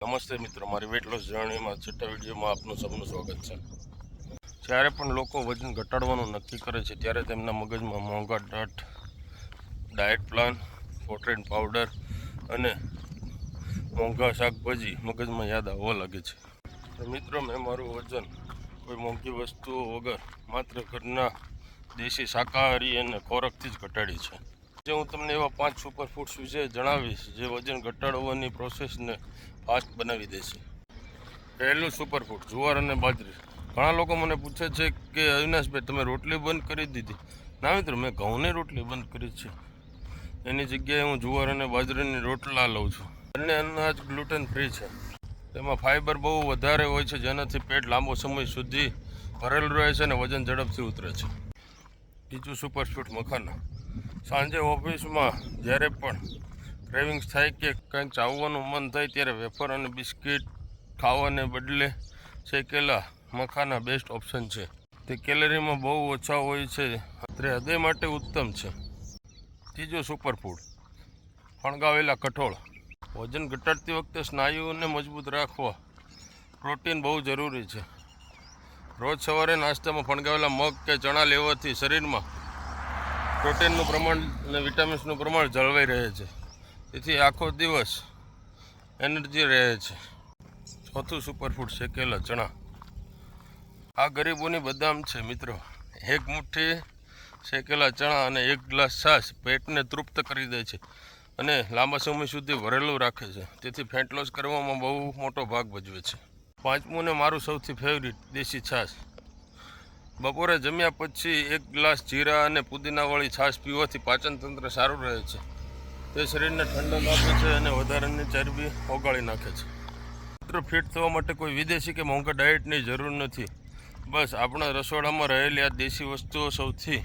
નમસ્તે મિત્રો, મારી વેટ લોસ જર્નીમાં છઠ્ઠા વિડીયોમાં આપનું સૌનું સ્વાગત છે. જ્યારે પણ લોકો વજન ઘટાડવાનું નક્કી કરે છે ત્યારે તેમના મગજમાં મોંઘા ડાયટ પ્લાન, પ્રોટીન પાવડર અને મોંઘા શાકભાજી મગજમાં યાદ આવવા લાગે છે. તો મિત્રો, મેં મારું વજન કોઈ મોંઘી વસ્તુઓ વગર માત્ર ઘરના દેશી શાકાહારી અને ખોરાકથી જ ઘટાડી છે. આજે હું તમને એવા 5 સુપરફૂડ્સ વિશે જણાવીશ જે વજન ઘટાડવાની પ્રોસેસને ફાસ્ટ બનાવી દેશે. પહેલું સુપરફૂડ જુવાર અને બાજરી. ઘણા લોકો મને પૂછે છે કે અવિનાશભાઈ, તમે રોટલી બંધ કરી દીધી? ના મિત્રો, મેં ઘઉંની રોટલી બંધ કરી છે. એની જગ્યાએ હું જુવાર અને બાજરીની રોટલા લઉં છું. બંને અનાજ ગ્લુટેન ફ્રી છે. તેમાં ફાઇબર બહુ વધારે હોય છે, જેનાથી પેટ લાંબો સમય સુધી ભરેલું રહે છે અને વજન ઝડપથી ઉતરે છે. બીજું સુપરફૂડ મખાના. સાંજે ઓફિસમાં જ્યારે પણ ક્રેવિંગ્સ થાય કે કંઈક ચાવવાનું મન થાય ત્યારે વેફર અને બિસ્કિટ ખાવાને બદલે શેકેલા મખાના બેસ્ટ ઓપ્શન છે. તે કેલરીમાં બહુ ઓછા હોય છે, તે હૃદય માટે ઉત્તમ છે. ત્રીજો સુપરફૂડ ફણગાવેલા કઠોળ. વજન ઘટાડતી વખતે સ્નાયુઓને મજબૂત રાખવા પ્રોટીન બહુ જરૂરી છે. રોજ સવારે નાસ્તામાં ફણગાવેલા મગ કે ચણા લેવાથી શરીરમાં પ્રોટીનનું પ્રમાણ અને વિટામિન્સનું પ્રમાણ જળવાઈ રહે છે, તેથી આખો દિવસ એનર્જી રહે છે. ચોથું સુપરફૂડ શેકેલા ચણા. આ ગરીબોની બદામ છે મિત્રો. એક મુઠ્ઠી શેકેલા ચણા અને 1 ગ્લાસ છાશ પેટને તૃપ્ત કરી દે છે અને લાંબા સમય સુધી ભરેલું રાખે છે, તેથી ફેટ લોસ કરવામાં બહુ મોટો ભાગ ભજવે છે. પાંચમું ને મારું સૌથી ફેવરિટ, દેશી છાશ. બપોરે જમ્યા પછી 1 ગ્લાસ જીરા અને પુદીનાવાળી છાશ પીવાથી પાચન તંત્ર સારું રહે છે. તે શરીરને ઠંડક આપે છે અને વધારાની ચરબી ઓગાળી નાખે છે. મિત્રો, ફિટ થવા માટે કોઈ વિદેશી કે મોંઘા ડાયટની જરૂર નથી. બસ આપણા રસોડામાં રહેલી આ દેશી વસ્તુઓ સૌથી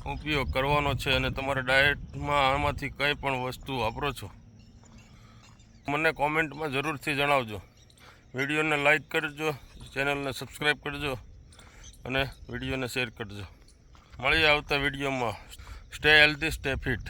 ઉપયોગ કરવાનો છે અને તમારા ડાયટમાં આમાંથી કંઈ પણ વસ્તુ વાપરો છો મને કોમેન્ટમાં જરૂરથી જણાવજો. વિડીયોને લાઈક કરજો, ચેનલને સબસ્ક્રાઈબ કરજો અને વિડીયોને શેર કરજો. મળીએ આવતા વિડીયોમાં. Stay healthy, stay fit.